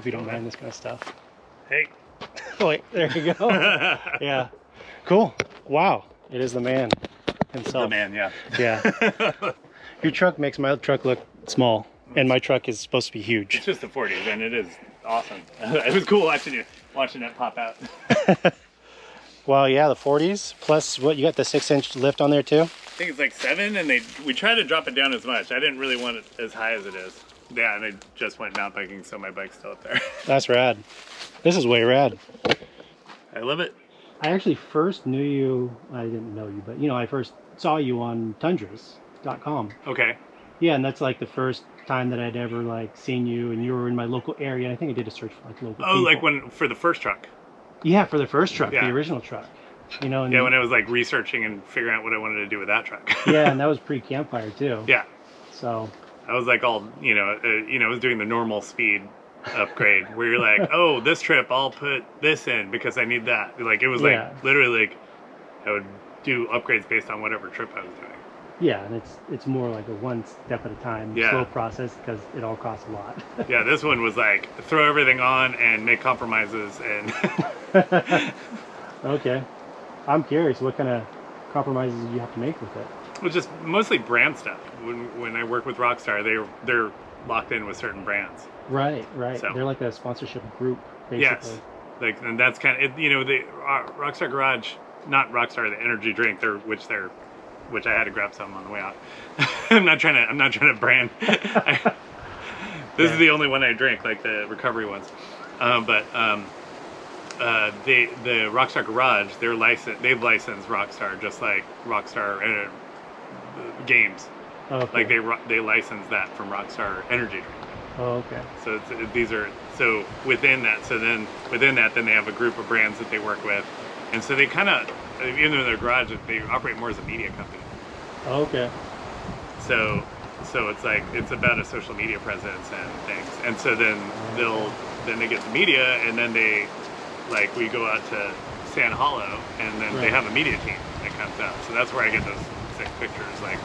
you don't mind this kind of stuff. Hey. Oh, wait, there you go. Yeah. Cool. Wow. It is the man himself. The man, yeah. Yeah. Your truck makes my truck look small, and my truck is supposed to be huge. It's just the 40s, and it is awesome. It was cool watching it pop out. Well, yeah, the 40s, plus what, you got the 6-inch lift on there too? I think it's like 7, and we tried to drop it down as much. I didn't really want it as high as it is. Yeah, and I just went mountain biking, so my bike's still up there. That's rad. This is way rad. I love it. I actually first knew you, I didn't know you, but I first saw you on tundras.com. Okay. Yeah, and that's like the first time that I'd ever like seen you, and you were in my local area. I think I did a search for like local people. Like for the first truck. Yeah, for the first truck, yeah. The original truck. And yeah, when I was like researching and figuring out what I wanted to do with that truck. Yeah, and that was pre-campfire too. Yeah. So I was like all, I was doing the normal speed upgrade where you're like, oh, this trip I'll put this in because I need that. Like it was like literally like I would do upgrades based on whatever trip I was doing. Yeah, and it's more like a one step at a time, slow process because it all costs a lot. Yeah, this one was like throw everything on and make compromises and. Okay, I'm curious what kind of compromises you have to make with it. Well, just mostly brand stuff. When I work with Rockstar, they're locked in with certain brands. Right. So, they're like a sponsorship group, basically. Yes, like, and that's kind of the Rockstar Garage, not Rockstar, the energy drink. Which I had to grab some on the way out. I'm not trying to brand. This is the only one I drink, like the recovery ones. The Rockstar Garage, they've licensed Rockstar just like Rockstar games. Oh, okay. Like they license that from Rockstar Energy Drink. Oh, okay. So within that, then they have a group of brands that they work with, and so they kind of, even though they're garage, they operate more as a media company. Oh, okay. So it's like it's about a social media presence and things, and so then they get the media, and then we go out to Sand Hollow, and then they have a media team that comes out. So that's where I get those sick pictures, like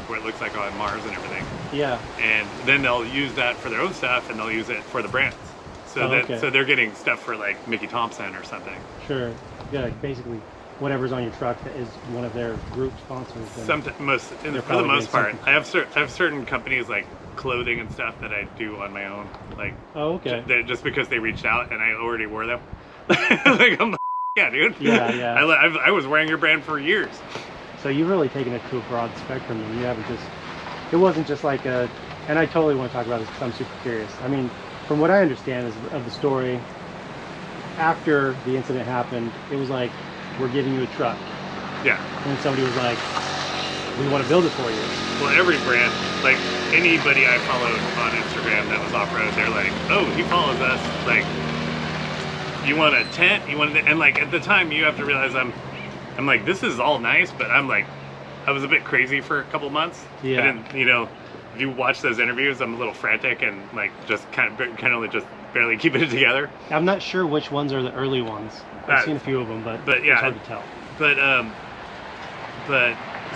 where it looks like on Mars and everything. Yeah. And then they'll use that for their own stuff, and they'll use it for the brands. So so they're getting stuff for like Mickey Thompson or something. Sure. Yeah, like basically whatever's on your truck that is one of their group sponsors. For the most part, I have certain companies like clothing and stuff that I do on my own, like just because they reached out and I already wore them. Like I'm like, yeah, dude. Yeah. I was wearing your brand for years. So you've really taken it to a broad spectrum, and you haven't it wasn't just like and I totally want to talk about this because I'm super curious. I mean, from what I understand of the story, after the incident happened, it was like, we're giving you a truck. Yeah. And somebody was like, we want to build it for you. Well, every brand, like anybody I followed on Instagram that was off-road, they're like, oh, he follows us. Like, you want a tent? And like at the time, you have to realize I'm like, this is all nice, but I'm like, I was a bit crazy for a couple months. Yeah. I didn't, if you watch those interviews, I'm a little frantic and like just kind of just barely keeping it together. I'm not sure which ones are the early ones. I've seen a few of them, but yeah, it's hard to tell. But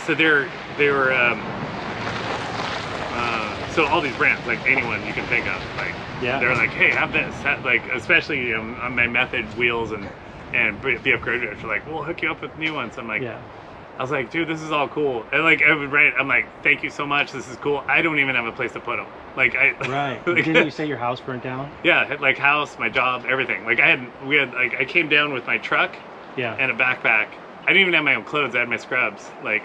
so they were so all these brands, like anyone you can think of, like they're like, hey, have this, like especially on my Method wheels and BF Graduates are like, we'll hook you up with new ones. I'm like, I was like, dude, this is all cool. And like, I'm like, thank you so much. This is cool. I don't even have a place to put them. Like, right. Like, didn't you say your house burnt down? Yeah, like house, my job, everything. Like I came down with my truck and a backpack. I didn't even have my own clothes. I had my scrubs. Like,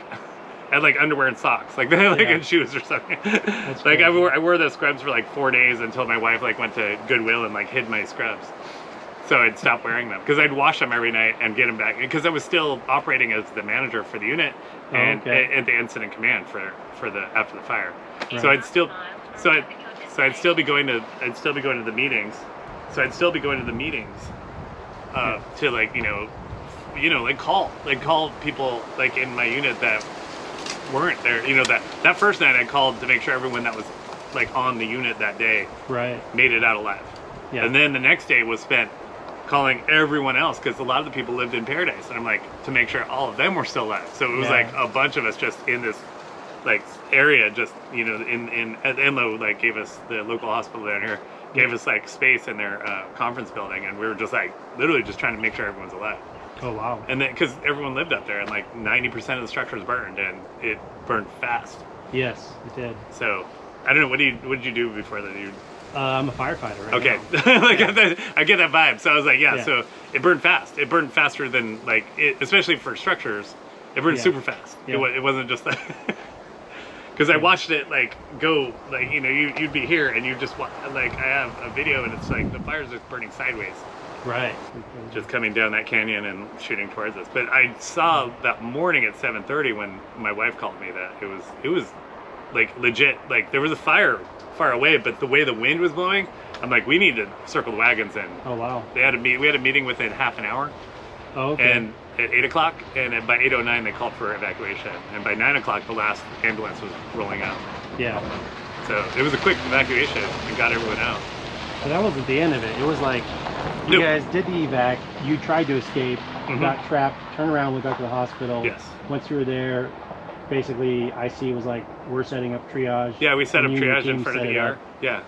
I had like underwear and socks, like and shoes or something. That's like, I wore those scrubs for like 4 days until my wife like went to Goodwill and like hid my scrubs. So I'd stop wearing them because I'd wash them every night and get them back because I was still operating as the manager for the unit and at the incident command for the after the fire. Right. So I'd still be going to the meetings. So I'd still be going to the meetings to like call people like in my unit that weren't there. That first night I called to make sure everyone that was like on the unit that day made it out alive. Yeah. And then the next day was spent calling everyone else because a lot of the people lived in Paradise, and I'm like, to make sure all of them were still alive. So it was like a bunch of us just in this like area, just in at Enloe, like gave us the local hospital down here, gave us like space in their conference building, and we were just like literally just trying to make sure everyone's alive. Oh wow! And then because everyone lived up there, and like 90% of the structure was burned, and it burned fast. Yes, it did. So I don't know. What did you do before that? I'm a firefighter. Right okay, like I get that vibe. So I was like, yeah. So it burned fast. It burned faster than like especially for structures. It burned super fast. Yeah. It wasn't just that. Because I watched it like go like you'd be here and you just like I have a video and it's like the fire's just burning sideways. Right. Just coming down that canyon and shooting towards us. But I saw that morning at 7:30 when my wife called me that it was like legit, like there was a fire far away, but the way the wind was blowing, I'm like, we need to circle the wagons in. Oh wow. We had a meeting within half an hour. Oh, okay. And at 8 o'clock, and by 8:09 they called for evacuation, and by 9 o'clock the last ambulance was rolling out. Yeah. So it was a quick evacuation and got everyone out. But that wasn't the end of it. It was like you guys did the evac, you tried to escape, got trapped, turned around, went back to the hospital. Yes. Once you were there, basically IC was like, we're setting up triage. Yeah, we set up triage in front of the ER. Yeah.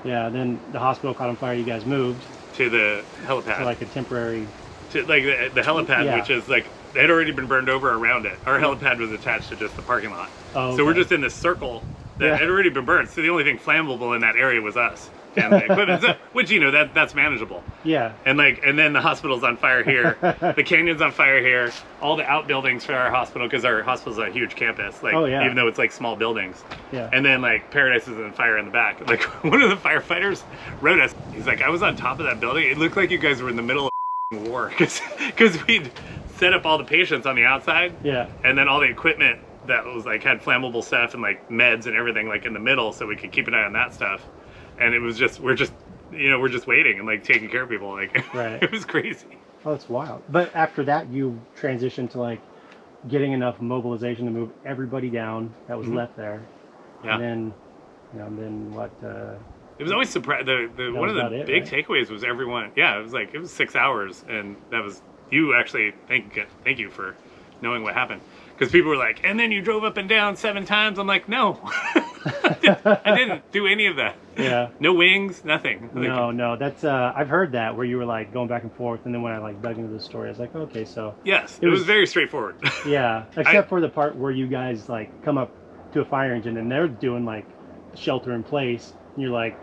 Yeah, then the hospital caught on fire, you guys moved. To the helipad. To like a temporary... To like the helipad, which is like, it had already been burned over around it. Our helipad was attached to just the parking lot. Oh, okay. So we're just in this circle that had already been burned. So the only thing flammable in that area was us. And the equipment, which that's manageable. Yeah. And then the hospital's on fire here, the canyon's on fire here, all the outbuildings for our hospital, because our hospital's a huge campus, like even though it's like small buildings. Yeah. And then like Paradise is on fire in the back. Like one of the firefighters wrote us. He's like, I was on top of that building. It looked like you guys were in the middle of war, because we'd set up all the patients on the outside. Yeah. And then all the equipment that was like had flammable stuff and like meds and everything like in the middle, so we could keep an eye on that stuff. And it was just, we're just waiting and like taking care of people. Like, it was crazy. Oh, that's wild. But after that, you transitioned to like getting enough mobilization to move everybody down that was left there. Yeah. And then what? It was always surprised. One of the big takeaways was everyone. Yeah, it was 6 hours, and that was you actually. Thank you for knowing what happened, because people were like, and then you drove up and down 7 times. I'm like, no. I didn't do any of that. Yeah. No wings, nothing. No. That's I've heard that where you were like going back and forth, and then when I like dug into the story, I was like, okay, so yes, it was very straightforward. Yeah, except for the part where you guys like come up to a fire engine and they're doing like shelter in place, and you're like,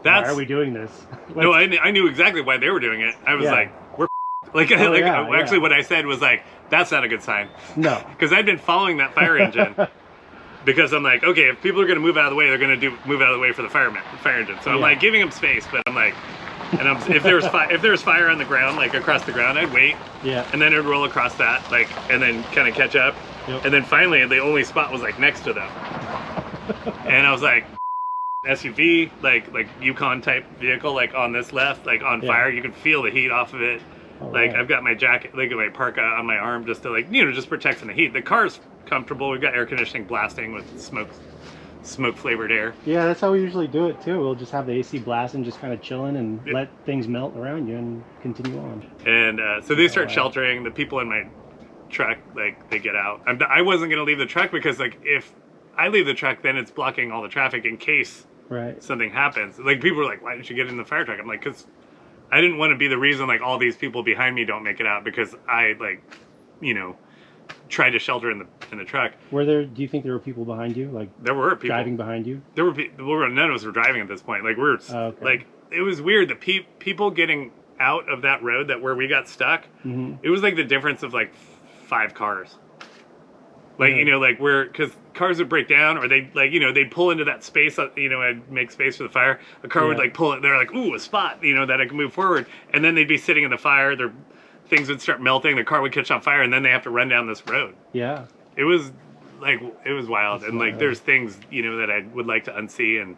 why are we doing this? No, I knew exactly why they were doing it. I was like, we're like, actually what I said was like, that's not a good sign. No, because I'd been following that fire engine. Because I'm like, okay, if people are going to move out of the way, they're going to move out of the way for the fire engine. So I'm like giving them space, but I'm like, if there was fire on the ground, like across the ground, I'd wait. Yeah. And then it'd roll across that, like, and then kind of catch up. Yep. And then finally, the only spot was like next to them. And I was like, SUV, like Yukon type vehicle, like on this left, like on fire. You can feel the heat off of it. Oh, like I've got my jacket, like my parka on my arm, just to like just protect from the heat. The car's comfortable. We've got air conditioning blasting with smoke flavored air. Yeah, that's how we usually do it too. We'll just have the AC blasting, just kind of chilling and let things melt around you and continue on. And so they start sheltering. The people in my truck, like, they get out. I wasn't going to leave the truck because like if I leave the truck, then it's blocking all the traffic in case something happens. Like people were like, why didn't you get in the fire truck? I'm like, because I didn't want to be the reason like all these people behind me don't make it out, because I like, tried to shelter in the truck. Do you think there were people behind you? Like there were people driving behind you? There were none of us were driving at this point. Like like it was weird. The people getting out of that road where we got stuck. It was like the difference of like 5 cars. Like like because cars would break down, or they like they'd pull into that space. I'd make space for the fire. A car would like pull it. They're like, ooh, a spot. That I can move forward, and then they'd be sitting in the fire. Things would start melting, the car would catch on fire, and then they have to run down this road. Yeah. It was wild. And like there's things, that I would like to unsee, and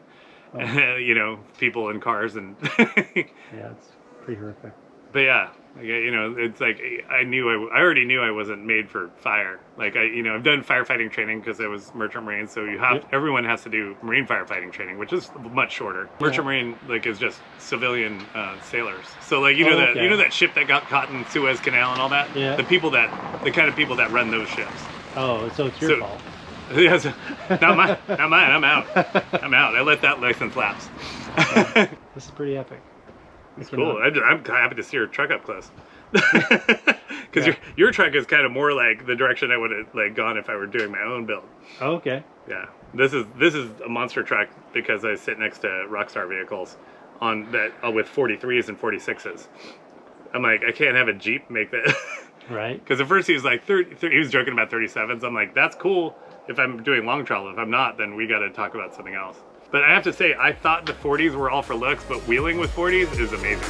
people in cars and yeah, it's pretty horrific. But yeah, it's like I already knew I wasn't made for fire. Like I've done firefighting training because I was merchant marine, so everyone has to do marine firefighting training, which is much shorter. Merchant marine like is just civilian sailors. So like that ship that got caught in Suez Canal and all that. Yeah. The kind of people that run those ships. Oh, so it's your fault. Yes, not mine. Not mine. I'm out. I'm out. I let that license lapse. This is pretty epic. It's cool. I'm happy to see your truck up close. Because your truck is kind of more like the direction I would have like gone if I were doing my own build. Oh, okay. Yeah. This is a monster truck because I sit next to Rockstar vehicles on that with 43s and 46s. I'm like, I can't have a Jeep make that. Right. Because at first he was like 30, he was joking about 37s. I'm like, that's cool if I'm doing long travel. If I'm not, then we got to talk about something else. But I have to say, I thought the 40s were all for looks, but wheeling with 40s is amazing.